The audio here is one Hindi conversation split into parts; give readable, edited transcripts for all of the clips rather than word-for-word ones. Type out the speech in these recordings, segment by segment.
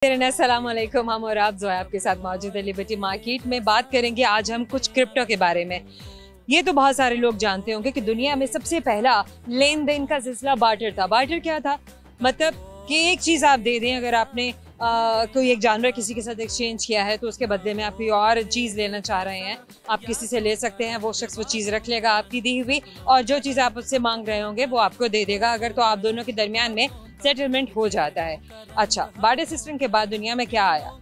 अस्सलाम वालेकुम। हम और आप जो है आपके साथ मौजूद है लिबर्टी मार्केट में। बात करेंगे आज हम कुछ क्रिप्टो के बारे में। ये तो बहुत सारे लोग जानते होंगे कि दुनिया में सबसे पहला लेन देन का सिलसिला बार्टर था। बार्टर क्या था? मतलब कि एक चीज़ आप दे दें, अगर आपने कोई एक जानवर किसी के साथ एक्सचेंज किया है तो उसके बदले में आप कोई और चीज़ लेना चाह रहे हैं, आप किसी से ले सकते हैं। वो शख्स वो चीज़ रख लेगा आपकी दी हुई, और जो चीज़ आप उससे मांग रहे होंगे वो आपको दे देगा, अगर तो आप दोनों के दरमियान में सेटलमेंट हो जाता है। अच्छा, बार्टर सिस्टम के बाद दुनिया में क्या आया?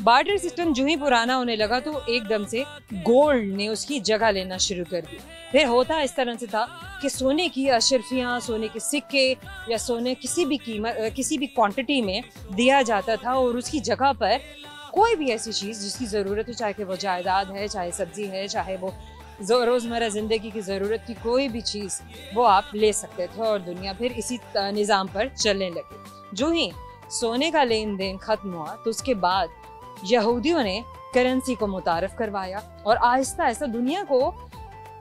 बार्टर सिस्टम जो ही पुराना होने लगा तो एकदम से गोल्ड ने उसकी जगह लेना शुरू कर दी। फिर होता इस तरह से था कि सोने की अशरफियाँ, सोने के सिक्के या सोने किसी भी कीमत, किसी भी क्वांटिटी में दिया जाता था, और उसकी जगह पर कोई भी ऐसी चीज़ जिसकी ज़रूरत हो, चाहे कि वो जायदाद है, चाहे सब्जी है, चाहे वो रोज़मर्रा ज़िंदगी की ज़रूरत की कोई भी चीज़, वो आप ले सकते थे। और दुनिया फिर इसी निज़ाम पर चलने लगी। जो ही सोने का लेन देन ख़त्म हुआ तो उसके बाद यहूदियों ने करेंसी को मुतारफ़ करवाया, और आहिस्ता आहिस्ता दुनिया को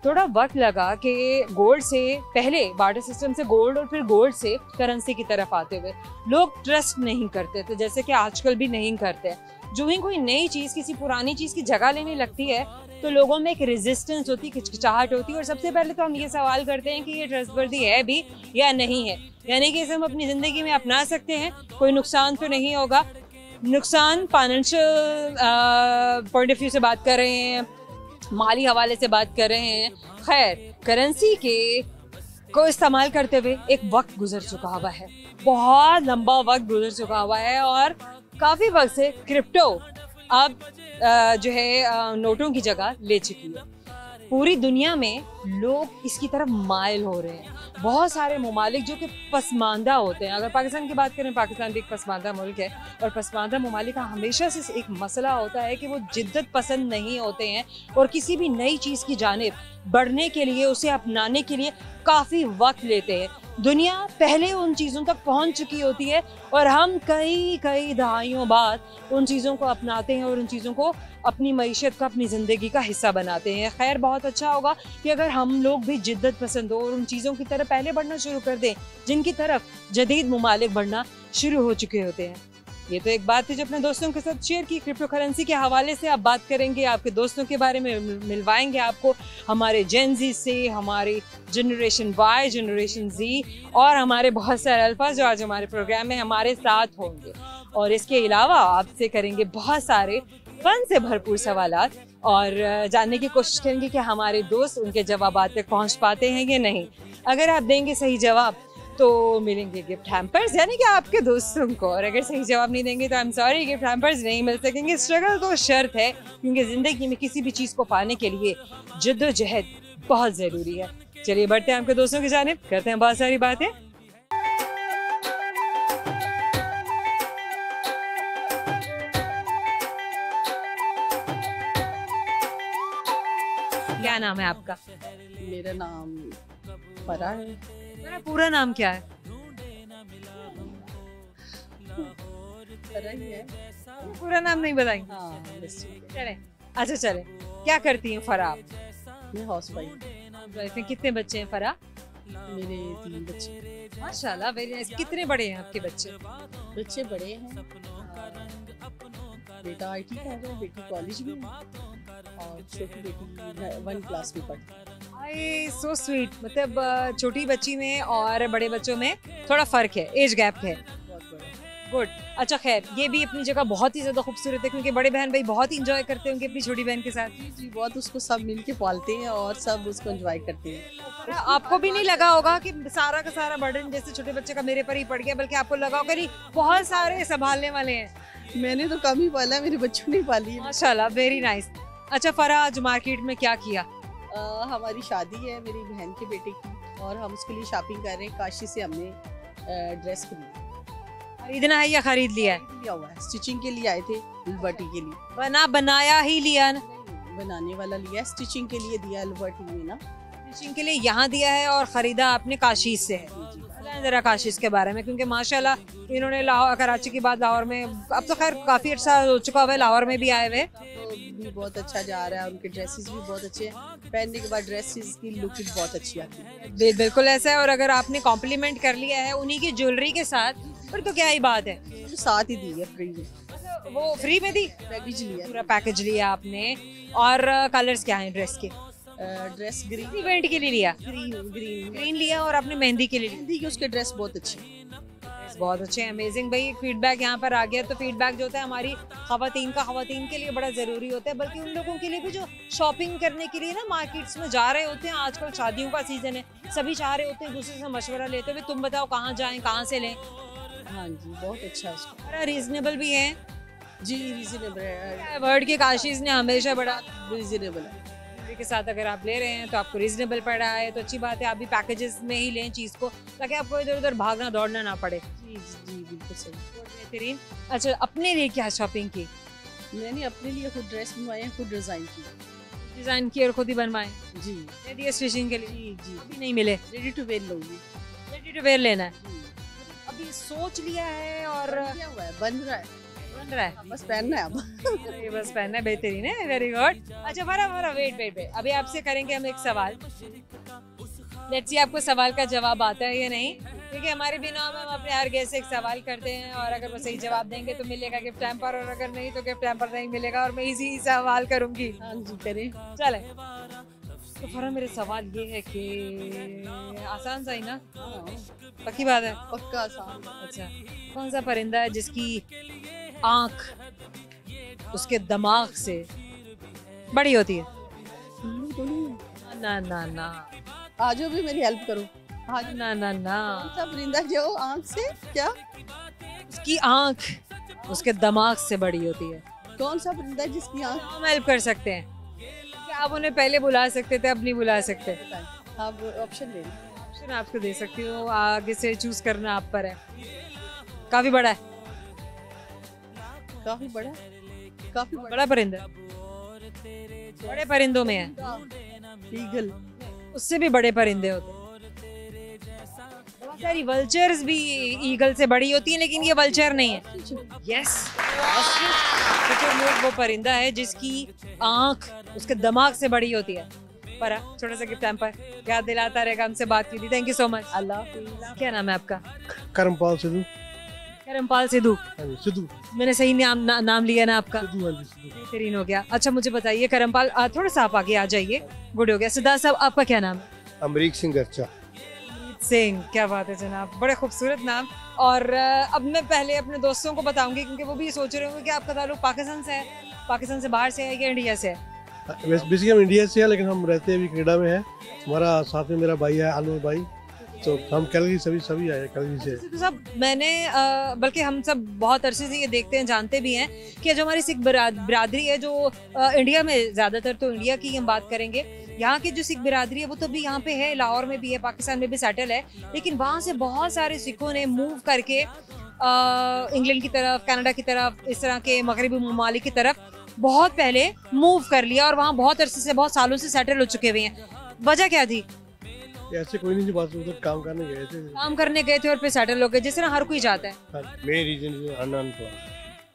थोड़ा वक्त लगा कि गोल्ड से, पहले बार्टर सिस्टम से गोल्ड और फिर गोल्ड से करेंसी की तरफ आते हुए लोग ट्रस्ट नहीं करते थे, जैसे कि आजकल भी नहीं करते। जो ही कोई नई चीज़ किसी पुरानी चीज़ की जगह लेने लगती है तो लोगों में एक रेजिस्टेंस होती है, हिचकिचाहट होती है, और सबसे पहले तो हम ये सवाल करते हैं कि ये ट्रस्टवर्दी है भी या नहीं है, यानी कि इसे हम अपनी ज़िंदगी में अपना सकते हैं, कोई नुकसान तो नहीं होगा। नुकसान फाइनेंशियल पॉइंट ऑफ व्यू से बात कर रहे हैं, माली हवाले से बात कर रहे हैं। खैर, करेंसी के को इस्तेमाल करते हुए एक वक्त गुजर चुका हुआ है, बहुत लंबा वक्त गुजर चुका हुआ है, और काफ़ी वक्त से क्रिप्टो अब जो है नोटों की जगह ले चुकी है। पूरी दुनिया में लोग इसकी तरफ माइल हो रहे हैं। बहुत सारे ममालिक जो कि पसमानदा होते हैं, अगर पाकिस्तान की बात करें, पाकिस्तान भी एक पसमानदा मुल्क है, और पसमानदा ममालिक का हमेशा से एक मसला होता है कि वो जिद्दत पसंद नहीं होते हैं, और किसी भी नई चीज़ की जानिब बढ़ने के लिए, उसे अपनाने के लिए काफ़ी वक्त लेते हैं। दुनिया पहले उन चीज़ों तक पहुंच चुकी होती है, और हम कई दहाइयों बाद उन चीज़ों को अपनाते हैं और उन चीज़ों को अपनी मईशत का, अपनी ज़िंदगी का हिस्सा बनाते हैं। खैर, बहुत अच्छा होगा कि अगर हम लोग भी जिद्दत पसंद हो और उन चीज़ों की तरफ पहले बढ़ना शुरू कर दें जिनकी तरफ जदीद ममालिक बढ़ना शुरू हो चुके होते हैं। ये तो एक बात थी जो अपने दोस्तों के साथ शेयर की। क्रिप्टो करेंसी के हवाले से आप बात करेंगे, आपके दोस्तों के बारे में मिलवाएंगे आपको हमारे जेन जी से, हमारी जनरेशन वाई, जनरेशन जी, और हमारे बहुत सारे अल्फाज जो आज हमारे प्रोग्राम में हमारे साथ होंगे। और इसके अलावा आपसे करेंगे बहुत सारे फन से भरपूर सवालात, और जानने की कोशिश करेंगे कि हमारे दोस्त उनके जवाब तक पहुँच पाते हैं या नहीं। अगर आप देंगे सही जवाब तो मिलेंगे गिफ्ट हैम्पर्स, यानी कि आपके दोस्तों को, और अगर सही जवाब नहीं देंगे तो I am sorry, gift hampers नहीं मिल सकेंगे। स्ट्रगल तो शर्त है, क्योंकि ज़िंदगी में किसी भी चीज़ को पाने के लिए जद्दोजहद बहुत ज़रूरी है। चलिए बढ़ते हैं आपके दोस्तों की जानिब, करते हैं बहुत सारी बातें। क्या नाम है आपका? मेरा नाम फरा है। मेरा पूरा नाम क्या है? फरा ही है। पूरा नाम नहीं बताएंगे? हाँ, बस ठीक है। चले, अच्छा चले। क्या करती हैं फरा आप? मैं हाउस वाइफ। में कितने बच्चे हैं फरा? मेरे 3 बच्चे। माशाल्लाह, वेरी नाइस। कितने बड़े हैं आपके बच्चे? बच्चे बड़े हैं, बेटा आईटी कर रहा है, बेटी कॉलेज में है, और छोटी बेटी 1 क्लास में पढ़ती है। आई सो स्वीट। मतलब छोटी बच्ची में और बड़े बच्चों में थोड़ा फ़र्क है, एज गैप है। बहुत बड़ा। गुड। अच्छा, खैर, ये भी अपनी जगह बहुत ही ज़्यादा खूबसूरत है, क्योंकि बड़े बहन भाई बहुत ही इंजॉय करते होंगे अपनी छोटी बहन के साथ। जी, बहुत उसको सब मिल के पालते हैं और सब उसको एंजॉय करते हैं। आपको भी नहीं लगा होगा कि सारा का सारा बर्डन जैसे छोटे बच्चे का मेरे पर ही पड़ गया, बल्कि आपको लगा होगा नहीं, बहुत सारे संभालने वाले हैं। मैंने तो कम ही पाला है, मेरे बच्चों ने पाली है। माशाल्लाह, वेरी नाइस। अच्छा फरा, आज मार्केट में क्या किया? हमारी शादी है मेरी बहन के बेटे की, और हम उसके लिए शॉपिंग कर रहे हैं। काशी से हमने ड्रेस खरीदना है या खरीद लिया है? लिया हुआ है, स्टिचिंग के लिए आए थे, लिबर्टी के लिए। बनाया ही लिया ना? बनाने वाला लिया, स्टिचिंग के लिए दिया लिबर्टी में ना। स्टिचिंग के लिए यहाँ दिया है, और ख़रीदा आपने काशीज़ से है। बताएं ज़रा काशीज़ के बारे में, क्योंकि माशाल्लाह इन्होंने लाहौर, कराची के बाद लाहौर में, अब तो खैर काफ़ी अच्छा हो चुका हुआ है, लाहौर में भी आए हुए। तो भी बहुत अच्छा जा रहा है, उनके ड्रेसेस भी बहुत अच्छे हैं, पहनने के बाद ड्रेसेस की लुक भी बहुत अच्छी आती है। बिल्कुल ऐसा है, और अगर आपने कॉम्प्लीमेंट कर लिया है उन्हीं की ज्वेलरी के साथ फिर तो क्या ही बात है। तो साथ ही दी है फ्री में, वो फ्री में दी, पैकेज लिया। पूरा पैकेज लिया आपने। और कलर्स क्या हैं ड्रेस के? ड्रेस ग्रीन, इवेंट के लिए लिया, ग्रीन ग्रीन लिया। और आपने मेहंदी के लिए लिया? हिंदी के उसके ड्रेस बहुत अच्छे, बहुत अच्छे, अमेजिंग। भाई एक फीडबैक यहाँ पर आ गया। तो फीडबैक जो होता है हमारी खवातीन के लिए बड़ा ज़रूरी होता है, बल्कि उन लोगों के लिए भी जो शॉपिंग करने के लिए ना मार्केट्स में जा रहे होते हैं। आजकल शादियों का सीजन है, सभी चाह रहे होते हैं दूसरे से मशवरा लेते हुए, तुम बताओ कहाँ जाएं, कहाँ से लें। हाँ जी बहुत अच्छा है उसका, बड़ा रीजनेबल भी है जी रीजनेबल है, वर्ड के काशीज ने हमेशा बड़ा रीजनेबल है। के साथ अगर आप ले रहे हैं तो आपको रीजनेबल पड़ रहा है, तो अच्छी बात है। आप भी पैकेजेस में ही लें चीज़ को, ताकि आपको इधर उधर भागना दौड़ना ना पड़े। जी जी बिल्कुल सही। बेहतरीन। अच्छा, अपने लिए क्या शॉपिंग की? मैंने अपने लिए खुद ड्रेस बनवाए, खुद डिजाइन की, डिजाइन की और खुद ही बनवाए? जी दे दिए स्टिचिंग के लिए? जी जी अभी नहीं मिले? रेडी टू वेयर लूंगी, रेडी टू वेयर लेना है? जी। अभी सोच लिया है और क्या हुआ है, बन रहा है, बन रहा है, बस पहनना है अब। ये बस पहनना है। बेहतरीन है, वेरी गुड। अच्छा फरा वेट, अभी आपसे करेंगे हम एक सवाल। लेट्स सी आपको सवाल का जवाब आता है या नहीं, क्योंकि हमारे बिना हम अपने हर गेस्ट से एक सवाल करते हैं, और अगर वो सही जवाब देंगे तो मिलेगा गिफ्ट हैम्पर, और अगर नहीं तो गिफ्ट हैम्पर नहीं मिलेगा। और मैं इसी सवाल करूंगी। हाँ जी करें। चले तो फरा, मेरे सवाल ये है कि आसान सा ही ना? हाँ, पक्की बात है? पक्का आसान। अच्छा, कौन सा परिंदा है जिसकी आंख उसके दिमाग से बड़ी होती है? उल्लू तो नहीं है? ना ना ना आ जाओ भी मेरी हेल्प करो। हाँ जी, ना ना ना, कौन सा परिंदा जो आँख से क्या, उसकी आंख उसके दिमाग से बड़ी होती है। कौन सा परिंदा है जिसकी आँख, हम हेल्प कर सकते हैं। क्या आप उन्हें पहले बुला सकते थे, अब नहीं बुला सकते? आप ऑप्शन ले लो। ऑप्शन आपको दे सकती हूँ, आगे से चूज करना आप पर है। काफी बड़ा है, काफी बड़ा, काफी बड़ा, बड़ा परिंदा, बड़े परिंदों में है। ईगल, उससे भी बड़े परिंदे होते हैं। बहुत सारी वल्चर्स भी ईगल से बड़ी होती हैं, लेकिन ये वल्चर नहीं है। यस, वो परिंदा है जिसकी आंख उसके दिमाग से बड़ी होती है। पर छोटा सा गिफ्ट हैम्पर याद दिलाता रहेगा, हमसे बात की थी। Thank you so much. अल्लाह। क्या नाम है आपका? करमपाल सिद्धू। करमपाल सिद्धू। हाँ जी, सिद्धू। मैंने सही नाम लिया ना आपका? सिद्धू, हाँ जी, सिद्धू। बेहतरीन हो गया। अच्छा मुझे बताइए करमपाल, थोड़ा सा आप आगे आ जाइए। गुड हो गया। सिद्धार्थ साहब, आपका क्या नाम है? अमरीक सिंह गर्चा। सिंह, क्या बात है जनाब, बड़े खूबसूरत नाम। और अब मैं पहले अपने दोस्तों को बताऊंगी, क्योंकि वो भी ये सोच रहे होंगे कि आपका ताल्लुक पाकिस्तान से है, पाकिस्तान से बाहर से है या इंडिया से है? बेसिकली हम इंडिया से हैं, लेकिन हम रहते हैं अभी कनाडा में हैं। हमारा साथ में मेरा भाई है आलू भाई, तो हम कैलगरी सभी आए कैलगरी से। तो सब मैंने बल्कि हम सब बहुत अरसे से ये देखते हैं, जानते भी हैं कि जो हमारी सिख बिरादरी है, जो इंडिया में ज़्यादातर, तो इंडिया की हम बात करेंगे, यहाँ की जो सिख बिरादरी है वो तो भी यहाँ पे है, लाहौर में भी है, पाकिस्तान में भी सेटल है। लेकिन वहाँ से बहुत सारे सिखों ने मूव करके इंग्लैंड की तरफ, कनाडा की तरफ, इस तरह के मगरबी ममालिक की तरफ बहुत पहले मूव कर लिया, और वहाँ बहुत अरसे से, बहुत सालों से सेटल हो चुके हुए हैं। वजह क्या थी? ऐसे कोई नहीं, जो बात उधर काम करने गए थे, काम करने गए थे और फिर सेटल हो गए, जिस तरह हर कोई जाता है। Main reason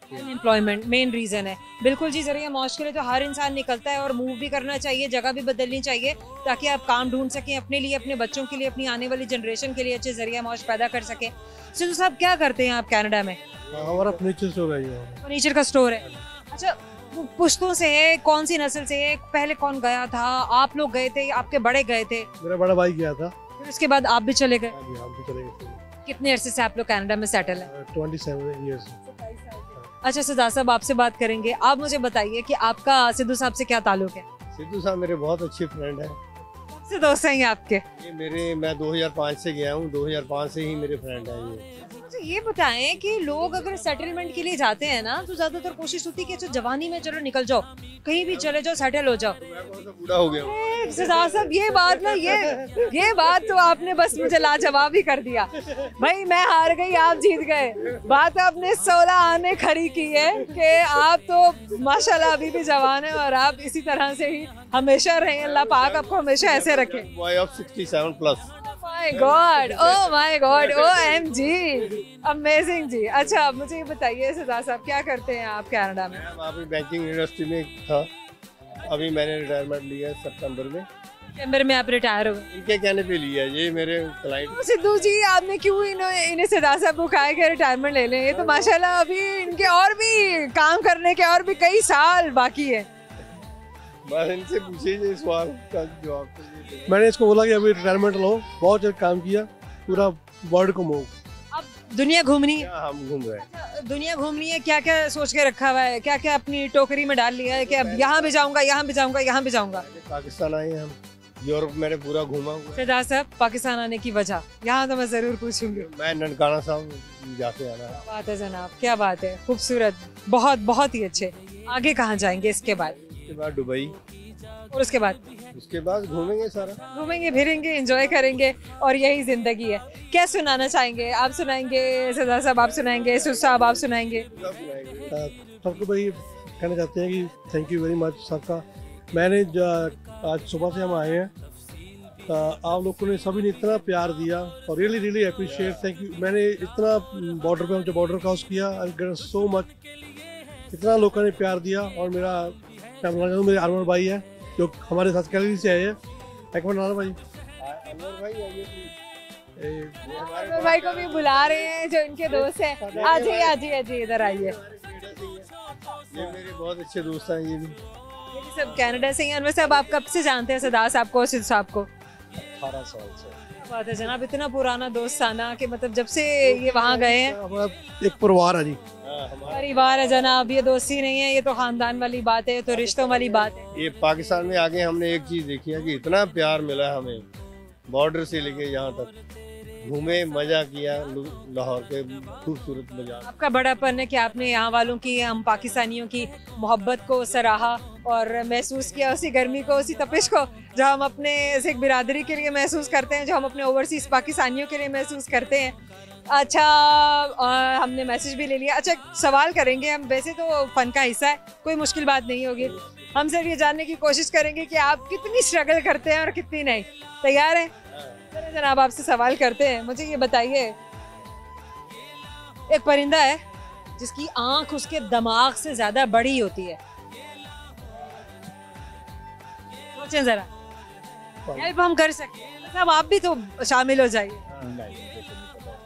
unemployment main reason है। बिल्कुल जी, जरिए मौज के लिए तो हर इंसान निकलता है, और मूव भी करना चाहिए, जगह भी बदलनी चाहिए, ताकि आप काम ढूंढ सकें अपने लिए, अपने बच्चों के लिए, अपनी आने वाली जनरेशन के लिए अच्छे जरिए मौज पैदा कर सकें। सिद्धू साहब, क्या करते हैं आप कनाडा में? हमारा फर्नीचर स्टोर है ये। फर्नीचर का स्टोर है। अच्छा, पुश्तों से है, कौन सी नस्ल से है? पहले कौन गया था? आप लोग गए थे, आपके बड़े गए थे? मेरा बड़ा भाई गया था। फिर उसके बाद आप भी चले गए? हाँ जी, हम भी चले गए। कितने अरसे से आप लोग कनाडा में सेटल है? 27 ईयर्स। अच्छा सिद्धार्थ साहब, आपसे बात करेंगे। आप मुझे बताइए कि आपका सिद्धू साहब से क्या ताल्लुक है? सिद्धू साहब मेरे बहुत अच्छे फ्रेंड है। कब से दोस्त हैं ये आपके? ये मैं 2005 से गया हूँ, 2005 से ही मेरे फ्रेंड है ये। मुझे ये बताएं कि लोग अगर सेटलमेंट के लिए जाते हैं ना, तो ज्यादातर कोशिश होती है कि अच्छा जवानी में चलो निकल जाओ, कहीं भी चले जाओ, सेटल हो जाओ। बूढ़ा हो गया हूँ। सिद्धार्थ साहब, ये बात ना, ये बात तो आपने बस मुझे लाजवाब ही कर दिया। भाई मैं हार गई, आप जीत गए। बात आपने 16 आने खड़ी की है कि आप तो माशाल्लाह अभी भी जवान है, और आप इसी तरह से ही हमेशा रहें। अल्लाह पाक आपको हमेशा ऐसे रखे। Boy of 67 plus. My god, oh my god, OMG, amazing जी। अच्छा मुझे ये बताइए सिद्धार्थ साहब, क्या करते हैं आप कनाडा में? मैं अभी बैंकिंग इंडस्ट्री में था, अभी मैंने रिटायरमेंट लिया है सितंबर में। सितंबर में आप रिटायर हो गए। इनके कहने पे लिया ये मेरे क्लाइंट। तो सिद्धू जी आपने क्यों इन्हें सरदार साहब को कहा कि रिटायरमेंट ले लें? ये तो माशाल्लाह अभी इनके और भी काम करने के और भी कई साल बाकी है। बस इनसे पूछिए सवाल का जवाब तो ये दे। मैंने इसको बोला कि अभी रिटायरमेंट लो, बहुत अच्छा काम किया, पूरा वर्ल्ड को मूव। अब दुनिया घूमनी है, क्या हम घूम रहे हैं। दुनिया घूमनी है, क्या क्या सोच के रखा हुआ है, क्या क्या अपनी टोकरी में डाल लिया है कि अब यहाँ भी जाऊंगा, यहाँ भी जाऊंगा, यहाँ भी जाऊंगा? पाकिस्तान आए हैं हम, यूरोप मैंने पूरा घूमा हुआ है। सरदार साहब पाकिस्तान आने की वजह यहाँ तो मैं जरूर पूछूंगी। मैं ननकाना साहब जाके आना है। बात है जनाब, क्या बात है, खूबसूरत, बहुत बहुत ही अच्छे। आगे कहाँ जाएंगे इसके बाद? उसके बाद दुबई, और उसके बाद उसके बाद घूमेंगे सारा। घूमेंगे फिरेंगे, एंजॉय करेंगे और यही जिंदगी है। क्या सुनाना चाहेंगे? आप सुनाएंगे सरदार साहब, आप सुनाएंगे सुध साहब, आप सुनाएंगे? सबको भाई कहना चाहते हैं कि थैंक यू वेरी मच सबका। मैंने आज सुबह से हम आए हैं, आप लोगों ने सभी ने इतना प्यार दिया और really really appreciate, thank you. मैंने इतना बॉर्डर पे हमसे बॉर्डर क्रॉस किया, आई गेट सो मच, इतना लोगों ने प्यार दिया। और मेरा क्या बोलना चाहूँ, मेरे अनवर भाई है जो हमारे साथ कैलगरी से आए हैं। एक मिनट अनवर भाई, अनवर भाई आइए प्लीज। अनवर भाई को भी बुला रहे हैं जो इनके दोस्त हैं। आ जाइए आ जाइए आ जाइए, इधर आइए। ये मेरे बहुत अच्छे दोस्त हैं। ये भी ये भी सब कनाडा से ही। अनवर साहब आप कब से जानते हैं सरदार साहब को, सिद्ध साहब को? 18 साल से। बात है जनाब, इतना पुराना दोस्ताना कि मतलब जब से ये वहाँ गए हैं। हमारा एक परिवार है जी, परिवार है जनाब, ये दोस्ती नहीं है, ये तो खानदान वाली बात है, ये तो रिश्तों वाली बात है। ये पाकिस्तान में आके हमने एक चीज देखी है कि इतना प्यार मिला हमें, बॉर्डर से लेके यहाँ तक घूमे, मजा किया, लाहौर के खूबसूरत बाजार। आपका बड़ापन है कि आपने यहाँ वालों की, हम पाकिस्तानियों की मोहब्बत को सराहा और महसूस किया, उसी गर्मी को, उसी तपिश को जो हम अपने सिख बिरादरी के लिए महसूस करते हैं, जो हम अपने ओवरसीज पाकिस्तानियों के लिए महसूस करते हैं। अच्छा, हमने मैसेज भी ले लिया। अच्छा, सवाल करेंगे हम, वैसे तो फन का हिस्सा है, कोई मुश्किल बात नहीं होगी। हम सिर्फ ये जानने की कोशिश करेंगे कि आप कितनी स्ट्रगल करते हैं और कितनी नहीं। तैयार हैं? चलिए जनाब, आपसे सवाल करते हैं। मुझे ये बताइए, एक परिंदा है जिसकी आंख उसके दिमाग से ज्यादा बड़ी होती है। सोचें जरा, हेल्प हम कर सकते हैं। साहब आप भी तो शामिल हो जाइए।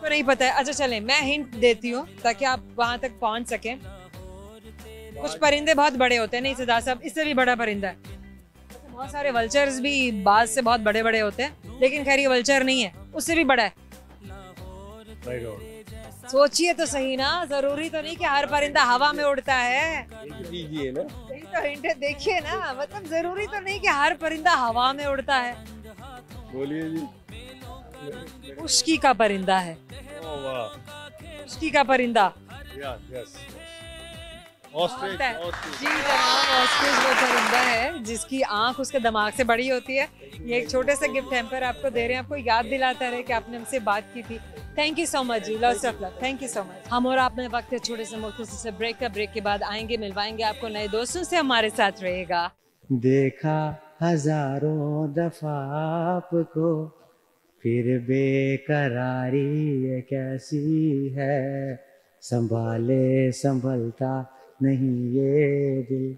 को नहीं पता है? अच्छा चलें, मैं हिंट देती हूँ ताकि आप वहां तक पहुंच सकें। कुछ परिंदे बहुत बड़े होते हैं, नहीं सरदार साहब, इससे भी बड़ा परिंदा है। बहुत सारे वल्चर्स भी बाज से बहुत बड़े बड़े होते हैं, लेकिन खैर ये वल्चर नहीं है, उससे भी बड़ा है। सोचिए तो सही ना, जरूरी तो नहीं कि हर परिंदा हवा में उड़ता है। दीजिए ना, यही तो हिंट है, देखिए ना, मतलब जरूरी तो नहीं कि हर परिंदा हवा में उड़ता है। बोलिए जी। खुश्की का परिंदा है। ओह वाह, खुश्की का परिंदा। यस जी जनाब, ऑस्ट्रिच वो परिंदा है जिसकी आंख उसके दिमाग से बड़ी होती है। ये एक छोटे से गिफ्ट हैम्पर आपको दे रहे हैं, आपको याद दिलाता रहे कि आपने हमसे बात की थी। थैंक यू सो मच जी, lots of love, thank you so much. हम और आप में वक्त है छोटे से मुख्तसर से ब्रेक का। ब्रेक के बाद आएंगे, मिलवाएंगे आपको नए दोस्तों से, हमारे साथ रहेगा। देखा हजारों दफा आपको, फिर बेकरारी ये कैसी है, संभाले संभलता नहीं ये दिल।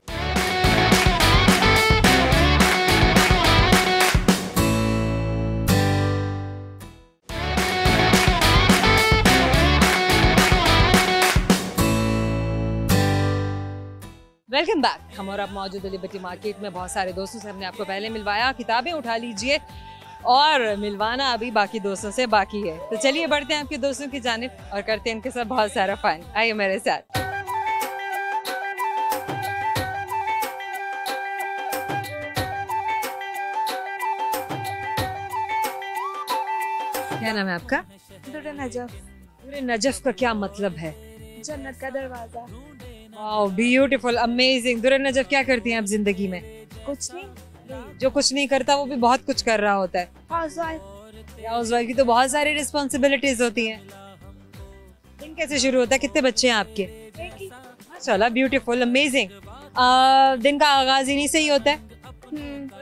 Welcome back. हम और आप मौजूद लिबर्टी मार्केट में, बहुत सारे दोस्तों से हमने आपको पहले मिलवाया, किताबें उठा लीजिए और मिलवाना अभी बाकी दोस्तों से बाकी है। तो चलिए बढ़ते हैं आपके दोस्तों की जानिब और करते हैं इनके साथ बहुत सारा फन। आइए मेरे साथ। क्या नाम है आपका? दुर्र नजफ। दुर्र नजफ का क्या मतलब है? जन्नत का दरवाजा। Wow, beautiful, amazing. दुर्र नजफ क्या करती हैं आप जिंदगी में? कुछ नहीं। जो कुछ नहीं करता वो भी बहुत कुछ कर रहा होता है। हाउसवाइफ की तो बहुत सारी रिस्पॉन्सिबिलिटीज होती हैं। दिन कैसे शुरू होता है? कितने बच्चे हैं आपके? माशाल्लाह, ब्यूटीफुल, अमेजिंग। दिन का आगाज इन्हीं से ही होता है,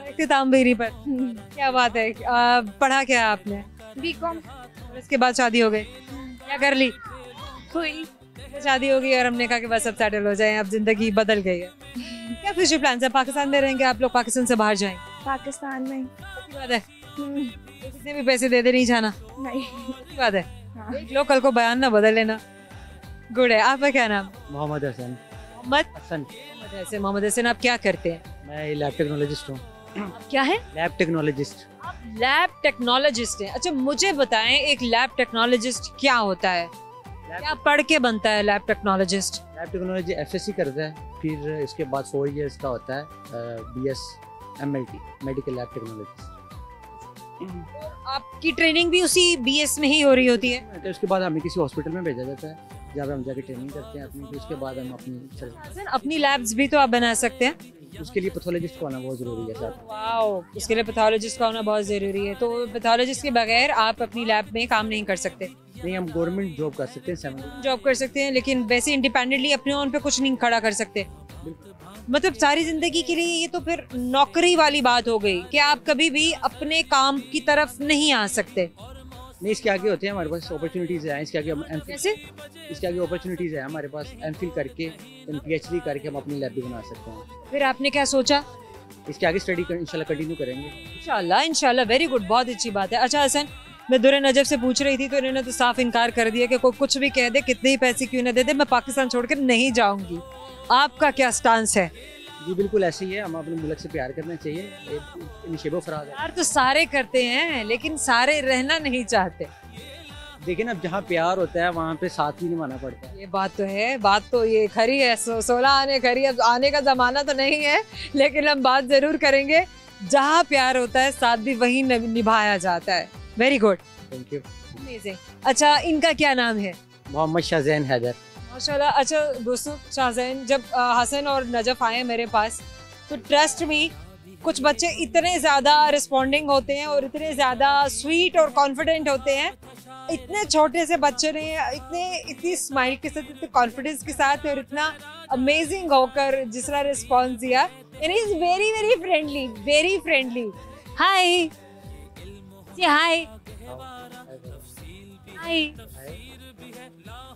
इख्तिताम भी इन्हीं पर। क्या बात है। पढ़ा क्या आपने? बीकॉम। इसके बाद शादी हो गई? क्या कर ली? हुई। शादी हो गई और हमने कहा कि बस अब सेटल हो जाए, अब जिंदगी बदल गई है। क्या फ्यूचर प्लान्स है? पाकिस्तान में रहेंगे आप लोग, पाकिस्तान से बाहर जाएंगे? पाकिस्तान में। अच्छी बात है, हम्म, कितने भी पैसे दे दे नहीं जाना, नहीं। अच्छी बात है। हाँ। देख लो कल को बयान ना बदल लेना। गुड है। आपका क्या नाम? मोहम्मद हसन। मोहम्मद हसन। हसन। मोहम्मद हसन, आप क्या करते हैं? मैं लैब टेक्नोलॉजिस्ट हूँ। आप क्या है? Lab technologist. आप लैब टेक्नोलॉजिस्ट हैं। अच्छा मुझे बताएं, एक लैब टेक्नोलॉजिस्ट क्या होता है? क्या पढ़ के बनता है lab technologist? Lab technology FSC करता है, फिर इसके बाद 4 इयर्स का होता है BS MLT, medical lab technology. आपकी ट्रेनिंग भी उसी BS में ही हो रही होती है? तो उसके बाद हमें किसी हॉस्पिटल में भेजा जाता है, जहाँ पे हम जाके ट्रेनिंग करते हैं अपनी, फिर उसके बाद हम अपनी सर, अपनी लैब्स भी तो आप बना सकते हैं। उसके लिए पैथोलॉजिस्ट को आना बहुत ज़रूरी है सर। वाओ, उसके लिए पैथोलॉजिस्ट का होना बहुत ज़रूरी है। तो पैथोलॉजिस्ट के बगैर आप अपनी लैब में काम नहीं कर सकते। नहीं, हम गवर्नमेंट जॉब कर सकते हैं, 7 जॉब कर सकते हैं, लेकिन वैसे इंडिपेंडेंटली अपने ओन पे कुछ नहीं खड़ा कर सकते। मतलब सारी जिंदगी के लिए ये तो फिर नौकरी वाली बात हो गई कि आप कभी भी अपने काम की तरफ नहीं आ सकते। नहीं, इसके आगे होते हैं हमारे पास अपॉर्चुनिटीज़ है, इसके आगे हम कैसे? इसके आगे अपॉर्चुनिटीज़ है हमारे पास, MPhil करके PhD करके हम अपनी लैब भी बना सकते हैं। फिर आपने क्या सोचा? इसके आगे स्टडी इंशाल्लाह कंटिन्यू करेंगे। इंशाल्लाह, इंशाल्लाह, वेरी गुड, बहुत अच्छी बात है। अच्छा हसन, मैं दुर्र नजफ से पूछ रही थी तो इन्होंने तो साफ इनकार कर दिया कि कोई कुछ भी कह दे, कितने ही पैसे क्यों ना दे दे, मैं पाकिस्तान छोड़कर नहीं जाऊंगी। आपका क्या स्टांस है? जी बिल्कुल ऐसे ही है, हम अपने मुल्क से प्यार करना चाहिए, निशेबो फराज है। प्यार तो सारे करते हैं, लेकिन सारे रहना नहीं चाहते। देखिए ना, जहाँ प्यार होता है वहाँ पे साथ भी निभाना पड़ता है। ये बात तो है, बात तो ये खरी है। 16 आने खरी, अब आने का जमाना तो नहीं है, लेकिन हम बात जरूर करेंगे। जहाँ प्यार होता है साथ भी वही निभाया जाता है। Very good, thank you. Amazing. अच्छा, इनका क्या नाम है? मोहम्मद शाहजैन हैदर। माशाल्लाह। अच्छा दोस्तों, शाहजैन, जब हसन और नजफ आए मेरे पास तो ट्रस्ट मी, कुछ बच्चे इतने ज़्यादा रिस्पॉन्डिंग होते हैं और इतने ज़्यादा स्वीट और कॉन्फिडेंट होते हैं। इतने छोटे से बच्चे ने इतनी स्माइल के साथ, इतने कॉन्फिडेंस के साथ और इतना अमेजिंग होकर जिस तरह रिस्पॉन्स दिया। And he is very very friendly, very friendly. Hi, hi hi.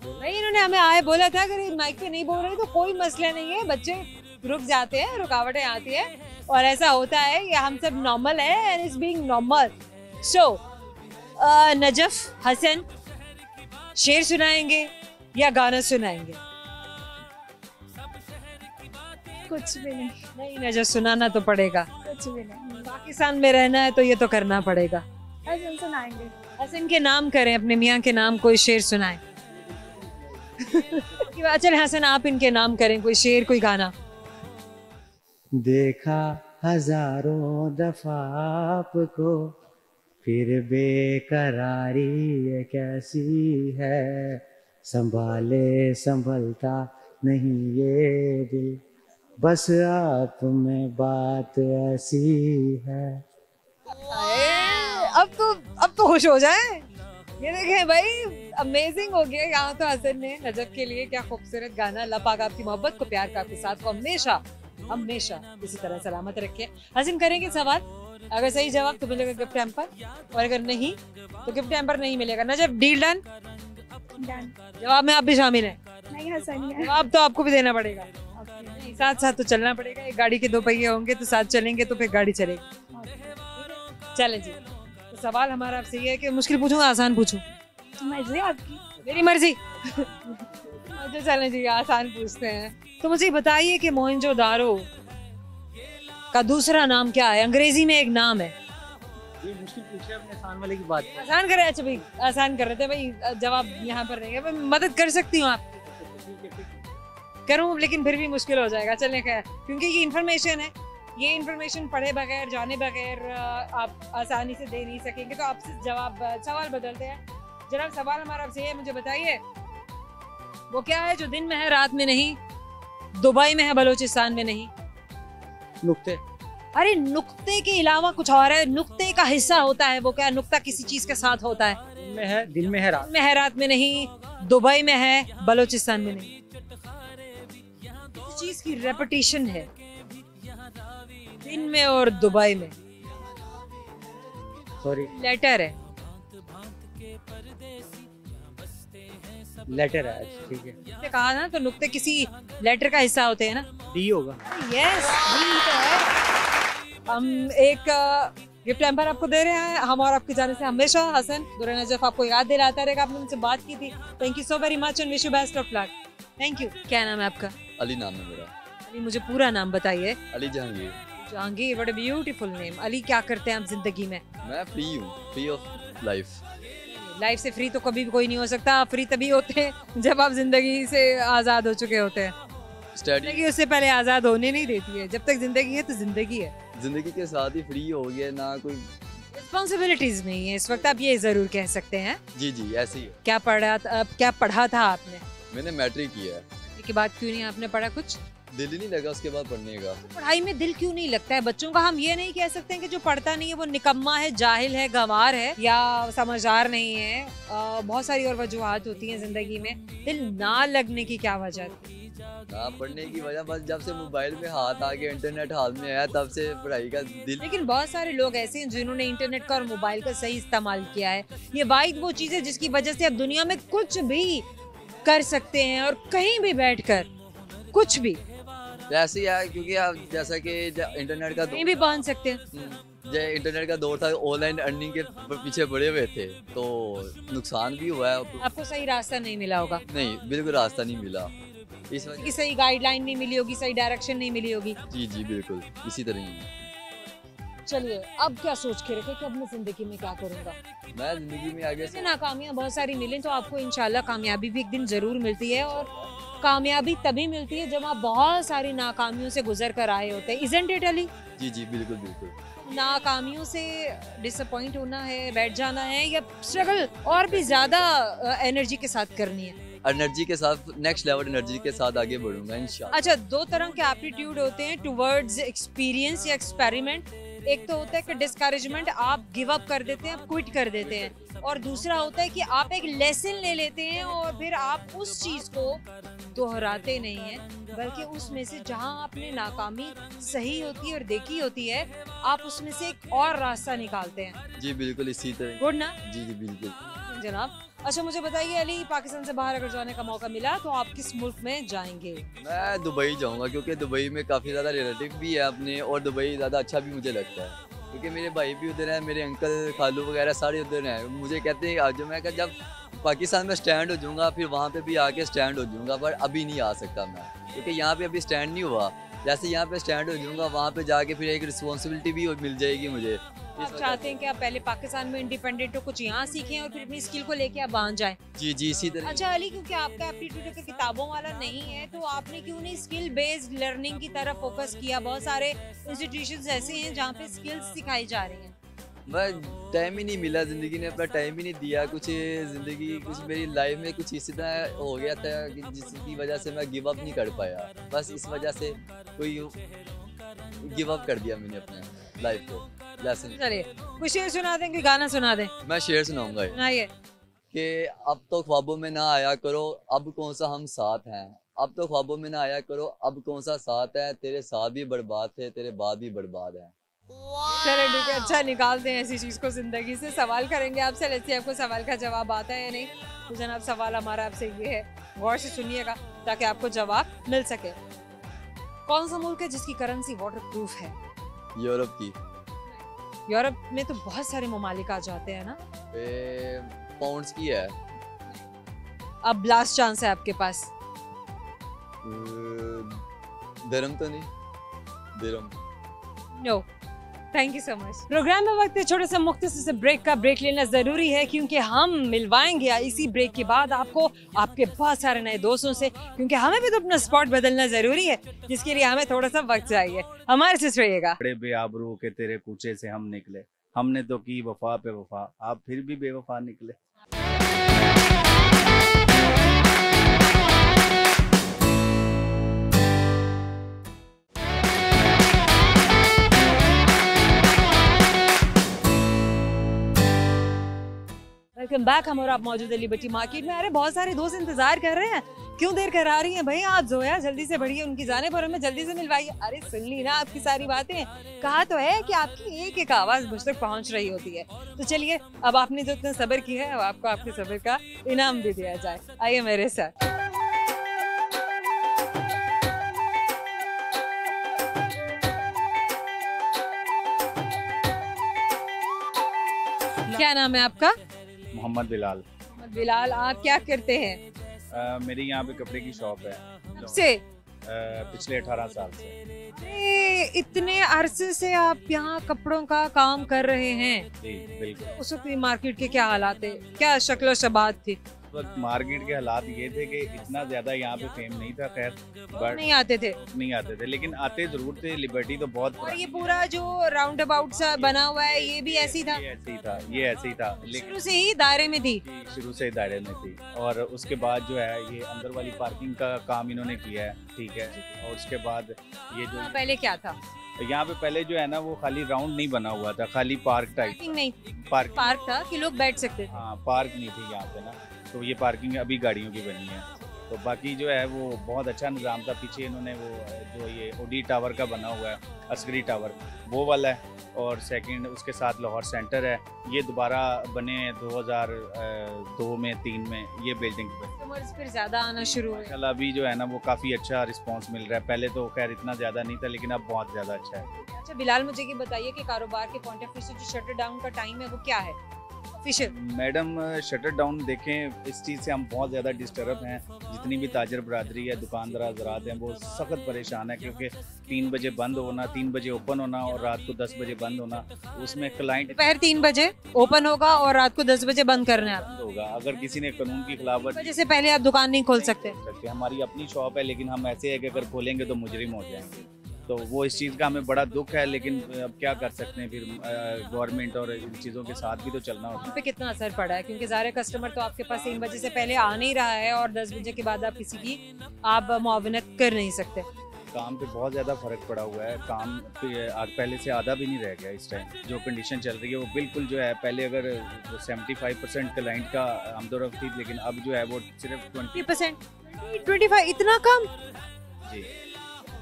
भाई इन्होंने हमें आए बोला था, अगर माइक पे नहीं बोल रहे तो कोई मसला नहीं है, बच्चे रुक जाते हैं, रुकावटें आती है और ऐसा होता है, ये हम सब नॉर्मल है and it's being normal. So Najaf, Hasan, शेर सुनाएंगे या गाना सुनाएंगे? कुछ भी नहीं, नहीं नजफ, सुनाना तो पड़ेगा। कुछ भी नहीं। पाकिस्तान में रहना है तो ये तो करना पड़ेगा। हसन सुनाएंगे। हसन के नाम करें, अपने मियाँ के नाम कोई शेर सुनाएं। चल हसन, आप इनके नाम करें कोई शेर, कोई गाना। देखा हजारों दफा आपको, फिर बेकरारी ये कैसी है, संभाले संभलता नहीं ये दिल, बस आप में बात ऐसी है। अब तो खुश हो जाए। ये देखें भाई, अमेजिंग हो गया। यहाँ तो हसन ने नजफ के लिए क्या खूबसूरत गाना। अल्लाह पाक आपकी मोहब्बत को, प्यार का, आपके साथ को हमेशा हमेशा इसी तरह सलामत रखे। हसन, करेंगे सवाल, अगर सही जवाब तो मिलेगा गिफ्ट हैम्पर, और अगर नहीं तो गिफ्ट हैम्पर नहीं मिलेगा। Najaf, deal done? डन। जवाब में आप भी शामिल हैं? नहीं, हसन ही है। जवाब तो आपको भी देना पड़ेगा। नहीं, साथ साथ तो चलना पड़ेगा। एक गाड़ी के 2 पहिए होंगे तो साथ चलेंगे तो फिर गाड़ी चलेगी। चलें जी, तो सवाल हमारा आपसे ये है कि मुश्किल पूछूं आसान पूछूं? मर्जी आपकी। मेरी मर्जी। अच्छा चलें जी, आसान पूछते हैं। तो मुझे बताइए कि मोहनजोदारो का दूसरा नाम क्या है? अंग्रेजी में एक नाम है। ये मुश्किल पूछे, अपने आसान वाले की बात है। आसान कर रहे हैं? अच्छा भाई, आसान कर रहे थे भाई, जवाब यहाँ पर नहीं है। मैं मदद कर सकती हूँ आप करूँ, लेकिन फिर भी मुश्किल हो जाएगा। चलें खैर, क्योंकि ये इन्फॉर्मेशन है, ये इन्फॉर्मेशन पढ़े बगैर, जाने बगैर आप आसानी से दे नहीं सकेंगे। तो आपसे सवाल बदलते हैं। जनाब, सवाल हमारा आपसे ये है, मुझे बताइए वो क्या है जो दिन में है रात में नहीं, दुबई में है बलूचिस्तान में नहीं? नुक्ते। अरे नुक्ते के अलावा कुछ और है, नुक्ते का हिस्सा होता है। वो क्या? नुक्ता किसी चीज के साथ होता है। दिन में है, दिन में है, रात में है, रात में नहीं, दुबई में है, बलूचिस्तान में नहीं। चीज की रेपिटेशन है, दिन में और दुबई में। सॉरी, लेटर है। लेटर है, ठीक है। मैंने कहा ना, तो नुक्ते किसी लेटर का हिस्सा होते हैं ना। डी होगा। यस, हम एक गिफ्ट हैम्पर आपको दे रहे हैं। हम और आपके जाने से हमेशा हसन दुर्रा नजफ आपको याद दिलाता रहेगा। आपने मुझसे बात की थी। Thank you so very much and wish you best of luck. Thank you. क्या नाम है आपका? अली नाम है मेरा। अली, मुझे पूरा नाम बताइए। Ali Jahangir. Jahangir, what a beautiful name. Ali, क्या करते हैं आप जिंदगी में? मैं फ्री हूँ, फ्री ऑफ लाइफ। लाइफ से फ्री तो कभी भी कोई नहीं हो सकता। आप फ्री तभी होते हैं जब आप जिंदगी से आजाद हो चुके होते हैं। स्टडी जिंदगी उससे पहले आजाद होने नहीं देती है। जब तक जिंदगी है तो जिंदगी है। जिंदगी के साथ ही फ्री हो गया ना, कोई रिस्पॉन्सिबिलिटीज नहीं है इस वक्त, आप ये जरूर कह सकते हैं। जी जी ऐसे ही है। क्या पढ़ा था आपने? मैंने मैट्रिक किया है। इसके बाद क्यों नहीं आपने पढ़ा कुछ? दिल ही नहीं लगा उसके बाद पढ़ने का। पढ़ाई में दिल क्यों नहीं लगता है बच्चों का? हम ये नहीं कह सकते हैं कि जो पढ़ता नहीं है वो निकम्मा है, जाहिल है, गंवार है या समझदार नहीं है। बहुत सारी और वजूहात होती हैं जिंदगी में। दिल ना लगने की क्या वजह थी? ना पढ़ने की वजह बस जब से मोबाइल में हाथ आ गया, इंटरनेट हाथ में आया, तब से पढ़ाई का दिल। लेकिन बहुत सारे लोग ऐसे हैं जिन्होंने इंटरनेट का और मोबाइल का सही इस्तेमाल किया है। ये वाहिद वो चीज है जिसकी वजह से आप दुनिया में कुछ भी कर सकते हैं और कहीं भी बैठकर कुछ भी ऐसे ही है, क्योंकि आप जैसा कि इंटरनेट का कहीं भी पहुंच सकते हैं। इंटरनेट का दौर था, ऑनलाइन अर्निंग के पीछे पड़े हुए थे, तो नुकसान भी हुआ है। आपको सही रास्ता नहीं मिला होगा। नहीं, बिल्कुल रास्ता नहीं मिला इस वजह। कि सही गाइडलाइन नहीं मिली होगी, सही डायरेक्शन नहीं मिली होगी। जी जी बिल्कुल इसी तरह ही है। चलिए, अब क्या सोच के रखे कि अब मैं जिंदगी में क्या करूंगा? मैं जिंदगी में आगे ऐसे नाकामियां बहुत सारी मिलें तो आपको इंशाल्लाह कामयाबी भी एक दिन जरूर मिलती है। और कामयाबी तभी मिलती है जब आप बहुत सारी नाकामियों से गुजर कर आए होते हैं। Isn't it Ali? जी जी बिल्कुल बिल्कुल। नाकामियों से डिसअपॉइंट होना है, बैठ जाना है, या स्ट्रगल और भी ज्यादा एनर्जी के साथ करनी है? एनर्जी के साथ, नेक्स्ट लेवल एनर्जी के साथ आगे बढ़ूंगा इंशाल्लाह। अच्छा, दो तरह के एप्टीट्यूड होते हैं टुवर्ड्स एक्सपीरियंस या एक्सपेरिमेंट। एक तो होता है कि डिस्करेजमेंट, आप गिव अप कर देते हैं, आप क्विट कर देते हैं। और दूसरा होता है कि आप एक लेसन ले लेते हैं और फिर आप उस चीज को दोहराते नहीं हैं, बल्कि उसमें से जहां आपने नाकामी सही होती है और देखी होती है, आप उसमें से एक और रास्ता निकालते हैं। जी बिल्कुल इसी तरह। गुड ना? जी जी बिल्कुल जनाब। अच्छा, मुझे बताइए अली, पाकिस्तान से बाहर अगर जाने का मौका मिला तो आप किस मुल्क में जाएंगे? मैं दुबई जाऊंगा, क्योंकि दुबई में काफ़ी ज़्यादा रिलेटिव भी है अपने, और दुबई ज़्यादा अच्छा भी मुझे लगता है, क्योंकि मेरे भाई भी उधर हैं, मेरे अंकल खालू वगैरह सारे उधर हैं। मुझे कहते हैं आज मैं जब पाकिस्तान में स्टैंड हो जाऊँगा फिर वहाँ पे भी आके स्टैंड हो जाऊँगा, पर अभी नहीं आ सकता मैं, क्योंकि यहाँ पे अभी स्टैंड नहीं हुआ। जैसे यहाँ पे स्टैंड हो जाऊँगा वहाँ पे जाके फिर एक रिस्पॉन्सिबिलिटी भी मिल जाएगी मुझे। आप चाहते हैं कि आप पहले पाकिस्तान में इंडिपेंडेंट हो, कुछ यहाँ सीखें और फिर अपनी स्किल को लेके आप वहाँ जाएं? जी जी इसी तरह। अच्छा अली, क्योंकि आपका एप्टीट्यूड के किताबों वाला नहीं है तो आपने क्यों नहीं स्किल बेस्ड लर्निंग की तरफ फोकस किया? बहुत सारे इंस्टीट्यूशंस ऐसे हैं जहाँ पे स्किल्स सिखाई जा रही हैं। मैं टाइम ही नहीं मिला, ज़िंदगी ने अपना टाइम ही नहीं दिया। कुछ ज़िंदगी, कुछ मेरी लाइफ में कुछ इसी तरह हो गया था कि जिसकी वजह से मैं गिव अप नहीं कर पाया। बस इस वजह से कोई गिव अप कर दिया मैंने अपने लाइफ को। लेसन। चलिए, कुछ शेर सुना दें कि गाना सुना दें? मैं शेर सुनाऊंगा सुनाइए। कि अब तो ख्वाबों में ना आया करो, अब कौन सा हम साथ हैं। अब तो ख्वाबों में ना आया करो, अब कौन सा साथ है। तेरे साथ भी बर्बाद थे, तेरे बाद भी बर्बाद है। चलो ठीक है, अच्छा निकालते हैं ऐसी चीज को जिंदगी से। सवाल करेंगे आपसे, लेट्स सी आपको सवाल का जवाब आता है या नहीं। तो जनाब, सवाल हमारा आपसे ये है, गौर से सुनिएगा ताकि आपको जवाब मिल सके। कौन सा मुल्क है जिसकी करेंसी वाटर प्रूफ है? यूरोप की। यूरोप में तो बहुत सारे ममालिक आ जाते हैं ना। पाउंड्स की है। अब लास्ट चांस है आपके पास। दिरहम तो नहीं? दिरहम। No, thank you so much. Program में वक्त है छोटे से मुख्तसर से ब्रेक का। ब्रेक लेना जरूरी है क्योंकि हम मिलवाएंगे इसी ब्रेक के बाद आपको आपके बहुत सारे नए दोस्तों से, क्योंकि हमें भी तो अपना स्पॉट बदलना जरूरी है, जिसके लिए हमें थोड़ा सा वक्त चाहिए। हमारे से रहिएगा। बड़े बेआबरू के तेरे कूचे से हम निकले, हमने तो की वफा पे वफा, आप फिर भी बेवफा निकले। Welcome back. हम और आप मौजूद है लिबर्टी मार्केट में। अरे बहुत सारे दोस्त इंतजार कर रहे हैं, क्यों देर करा रही हैं भाई? आप जोया जल्दी से बढ़िए, उनकी जाने पर हमें जल्दी से मिलवाइए। अरे सुन ली ना आपकी सारी बातें, कहा तो है कि आपकी एक एक आवाज मुझ तक पहुंच रही होती है। तो चलिए, अब आपने जो इतना सब्र किया है, अब आपको आपके सब्र का इनाम भी दिया जाए। आइए मेरे साथ। क्या नाम है आपका? मोहम्मद बिलाल। बिलाल, आप क्या करते हैं? मेरी यहाँ पे कपड़े की शॉप है कब से? पिछले 18 साल से। इतने अरसे से आप यहाँ कपड़ों का काम कर रहे हैं? जी बिल्कुल। उस वक्त मार्केट के क्या हालात थे, क्या शक्ल शबात थी? तो मार्केट के हालात ये थे कि इतना ज्यादा यहाँ पे फेम नहीं था, खैर बट नहीं आते थे? नहीं आते थे, लेकिन आते जरूर थे। लिबर्टी तो बहुत और ये पूरा जो राउंड अबाउट सा बना हुआ है ये भी ऐसी था? ये ऐसे ही था, ये ऐसे ही था, लेकिन शुरू से ही दायरे में थी? शुरू से दायरे में थी। और उसके बाद जो है ये अंदर वाली पार्किंग का काम इन्होंने किया है, ठीक है। और उसके बाद ये जो पहले क्या था? यहाँ पे पहले जो है ना वो खाली राउंड नहीं बना हुआ था, खाली पार्क टाइप। नहीं, पार्क था कि लोग बैठ सकते थे? हाँ, पार्क नहीं थी यहाँ पे ना, तो ये पार्किंग अभी गाड़ियों की बनी है। तो बाकी जो है वो बहुत अच्छा निज़ाम था। पीछे इन्होंने वो जो ये ओडी टावर का बना हुआ है, अस्करी टावर, वो वाला है। और सेकंड उसके साथ लाहौर सेंटर है, ये दोबारा बने 2002 में 3 में ये बिल्डिंग पे। फिर ज़्यादा आना शुरू हुए। कल अभी जो है ना वो काफ़ी अच्छा रिस्पांस मिल रहा है। पहले तो खैर इतना ज़्यादा नहीं था, लेकिन अब बहुत ज़्यादा अच्छा है। अच्छा बिलाल, मुझे ये बताइए कि कारोबार के पॉइंट ऑफ व्यू से जो शटर डाउन का टाइम है वो क्या है? मैडम, शटर डाउन देखें, इस चीज़ से हम बहुत ज़्यादा डिस्टर्ब हैं। जितनी भी ताजर बरादरी है, दुकानदार हजरात हैं, वो सख्त परेशान है, क्योंकि 3 बजे बंद होना, 3 बजे ओपन होना और रात को 10 बजे बंद होना। उसमें क्लाइंट दोपहर 3 बजे ओपन होगा और रात को 10 बजे बंद करना होगा। अगर किसी ने कानून की खिलाफवर्जी, वजह से पहले आप दुकान नहीं खोल सकते। हमारी अपनी शॉप है, लेकिन हम ऐसे है कि अगर खोलेंगे तो मुजरिम हो जाएंगे। तो वो इस चीज़ का हमें बड़ा दुख है, लेकिन अब क्या कर सकते हैं, फिर गवर्नमेंट और इन चीज़ों के साथ भी तो चलना होता है। पे कितना असर पड़ा है, क्योंकि ज़ाहिर कस्टमर तो आपके पास 3 बजे से पहले आ नहीं रहा है और 10 बजे के बाद आप किसी की आप मुआवनत कर नहीं सकते। काम पे बहुत ज़्यादा फ़र्क पड़ा हुआ है। काम पे पहले से आधा भी नहीं रह गया इस टाइम। जो कंडीशन चल रही है वो बिल्कुल जो है, पहले अगर 75% क्लाइंट का आमदोरफ्त थी, लेकिन अब जो है वो सिर्फ 20%, 25, इतना कम? जी,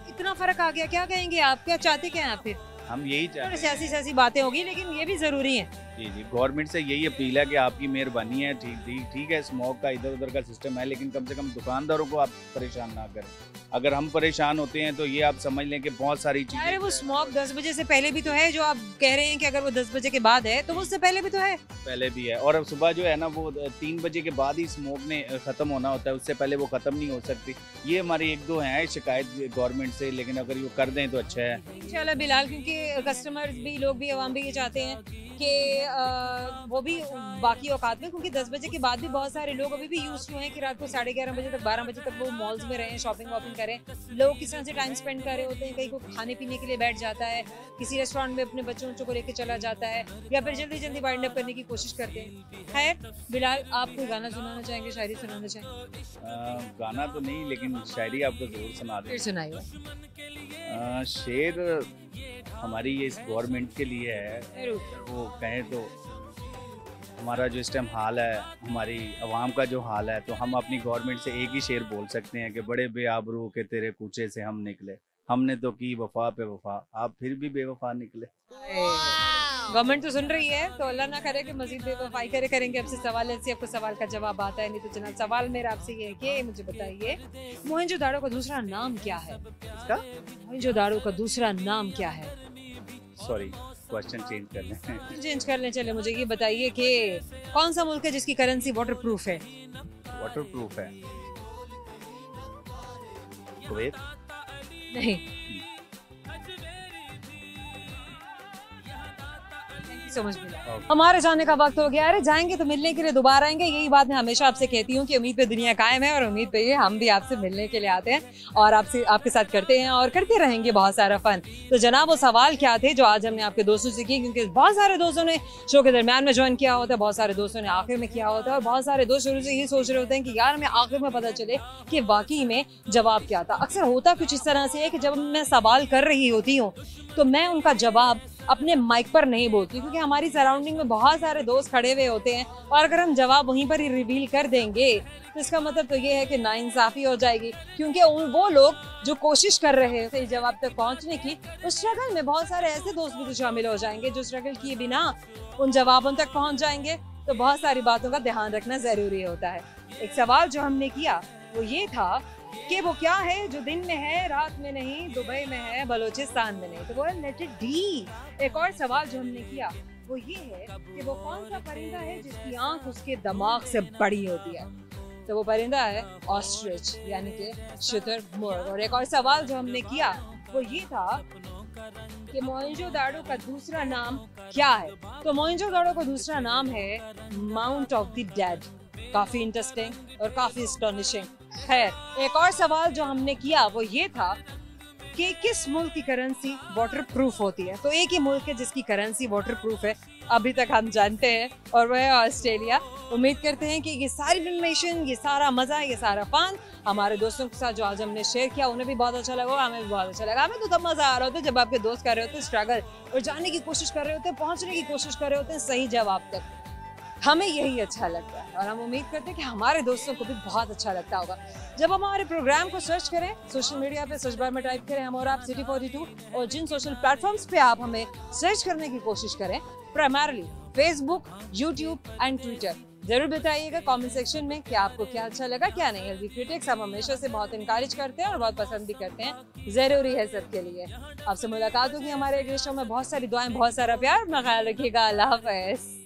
इतना फर्क आ गया। क्या कहेंगे आप, क्या चाहते क्या हैं आप? फिर हम यही चाहते हैं, सियासी बातें होगी, लेकिन ये भी जरूरी है। जी जी, गवर्नमेंट से यही अपील है कि आपकी मेहरबानी है। ठीक है, स्मोक का इधर उधर का सिस्टम है, लेकिन कम से कम दुकानदारों को आप परेशान ना करें। अगर हम परेशान होते हैं तो ये आप समझ लें कि बहुत सारी चीजें। अरे वो स्मोक 10 बजे से पहले भी तो है, जो आप कह रहे हैं कि अगर वो 10 बजे के बाद है तो वो उससे पहले भी तो है। पहले भी है, और सुबह जो है ना वो 3 बजे के बाद ही स्मोक ने खत्म होना होता है, उससे पहले वो खत्म नहीं हो सकती। ये हमारी 1-2 हैं शिकायत गवर्नमेंट से, लेकिन अगर ये कर दें तो अच्छा है इंशाल्लाह बिलाल, क्योंकि कस्टमर्स भी, लोग भी, अवाम भी ये चाहते हैं कि वो भी बाकी औकात में, क्योंकि 10 बजे के बाद भी बहुत सारे लोग अभी भी यूज टू हैं कि रात को 11:30 बजे तक, 12 बजे तक वो मॉल्स में रहें, शॉपिंग वॉपिंग करें। लोग किस तरह से टाइम स्पेंड कर रहे होते हैं, कहीं को खाने पीने के लिए बैठ जाता है, किसी रेस्टोरेंट में अपने बच्चों को लेकर चला जाता है, या फिर जल्दी जल्दी वाइंड अप करने की कोशिश करते हैं। खैर बिलाल, आप कोई गाना सुनाना चाहेंगे, शायरी सुनाना चाहेंगे? गाना तो नहीं, लेकिन शायरी आपको जरूर सुना दें। फिर सुनाइए। शेर हमारी ये इस गवर्नमेंट के लिए है, वो कहें तो हमारा जो इस टाइम हाल है, हमारी आवाम का जो हाल है, तो हम अपनी गवर्नमेंट से एक ही शेर बोल सकते हैं कि बड़े बेआबरू के तेरे कूचे से हम निकले, हमने तो की वफा पे वफा, आप फिर भी बेवफा निकले। गवर्नमेंट तो सुन रही है, तो अल्लाह ना करे कि मजीद बेवफाई करेंगे आपसे। सवाल ऐसे आपको सवाल का जवाब आता है नहीं तो जनाब, सवाल मेरा आपसे ये है कि मुझे बताइए, मोहनजोदाड़ो का दूसरा नाम क्या है? इसका मोहनजोदाड़ो का दूसरा नाम क्या है? सॉरी, क्वेश्चन चेंज कर लें। चेंज कर लें, चले। मुझे ये बताइए कि कौन सा मुल्क है जिसकी करेंसी वाटर प्रूफ है? वाटर प्रूफ है? कुवैत? नहीं। so much हमारे जाने का वक्त हो गया। अरे जाएंगे तो मिलने के लिए दोबारा आएंगे, यही बात मैं हमेशा आपसे कहती हूँ कि उम्मीद पे दुनिया कायम है, और उम्मीद पे ये हम भी आपसे मिलने के लिए आते हैं और आपके साथ करते हैं और करते रहेंगे बहुत सारा फन। तो जनाब, वो सवाल क्या थे जो आज हमने आपके दोस्तों से किए, क्योंकि बहुत सारे दोस्तों ने शो के दरमियान में ज्वाइन किया होता है, बहुत सारे दोस्तों ने आखिर में किया होता है, और बहुत सारे दोस्त शुरू से ये सोच रहे होते हैं कि यार हमें आखिर में पता चले कि वाकई में जवाब क्या था। अक्सर होता कुछ इस तरह से है कि जब मैं सवाल कर रही होती हूँ तो मैं उनका जवाब अपने माइक पर नहीं बोलती, क्योंकि हमारी सराउंडिंग में बहुत सारे दोस्त खड़े हुए होते हैं, और अगर हम जवाब वहीं पर ही रिवील कर देंगे तो इसका मतलब तो ये है कि नाइंसाफी हो जाएगी, क्योंकि वो लोग जो कोशिश कर रहे हैं सही जवाब तक पहुंचने की, उस स्ट्रगल में बहुत सारे ऐसे दोस्त भी तो शामिल हो जाएंगे जो स्ट्रगल किए बिना उन जवाबों तक पहुंच जाएंगे। तो बहुत सारी बातों का ध्यान रखना जरूरी होता है। एक सवाल जो हमने किया वो ये था कि वो क्या है जो दिन में है रात में नहीं, दुबई में है बलोचिस्तान में नहीं, तो वो है लेटर डी। एक और सवाल जो हमने किया वो ये है कि वो कौन सा परिंदा है जिसकी आंख उसके दिमाग से बड़ी होती है। तो वो परिंदा है ऑस्ट्रिच यानी कि शुतुरमुर्ग। और एक और सवाल जो हमने किया वो ये था कि मोहनजोदाड़ो का दूसरा नाम क्या है। तो मोहनजोदाड़ो का दूसरा नाम है माउंट ऑफ द डेड। काफी इंटरेस्टिंग और काफी एस्टोनिशिंग। खैर, एक और सवाल जो हमने किया वो ये था कि किस मुल्क की करेंसी वाटर प्रूफ होती है। तो एक ही मुल्क है जिसकी करेंसी वाटर प्रूफ है, अभी तक हम जानते हैं, और वह है ऑस्ट्रेलिया। उम्मीद करते हैं कि ये सारी इन्फॉर्मेशन, ये सारा मजा, ये सारा फन हमारे दोस्तों के साथ जो आज हमने शेयर किया उन्हें भी बहुत अच्छा लगा, हमें भी बहुत अच्छा लगा। हमें तो तब मजा आ रहा होता है जब आपके दोस्त कर रहे होते हैं स्ट्रगल और जानने की कोशिश कर रहे होते हैं, पहुंचने की कोशिश कर रहे होते हैं सही जवाब तक। हमें यही अच्छा लगता है और हम उम्मीद करते हैं कि हमारे दोस्तों को भी बहुत अच्छा लगता होगा। जब हम हमारे प्रोग्राम को सर्च करें सोशल मीडिया पे, सर्च बार में टाइप करें हम और आप सिटी 42, और जिन सोशल प्लेटफॉर्म्स पे आप हमें सर्च करने की कोशिश करें, primarily Facebook, YouTube and Twitter, जरूर बताइएगा कमेंट सेक्शन में कि आपको क्या अच्छा लगा क्या नहीं। हेल्दी क्रिटिक्स हम हमेशा से बहुत इनकरेज करते हैं और बहुत पसंद भी करते हैं, जरूरी है सबके लिए। आपसे मुलाकात होगी हमारे अगले शो में। बहुत सारी दुआएं, बहुत सारा प्यार, अपना ख्याल रखिएगा। अल्लाह हाफ़िज़।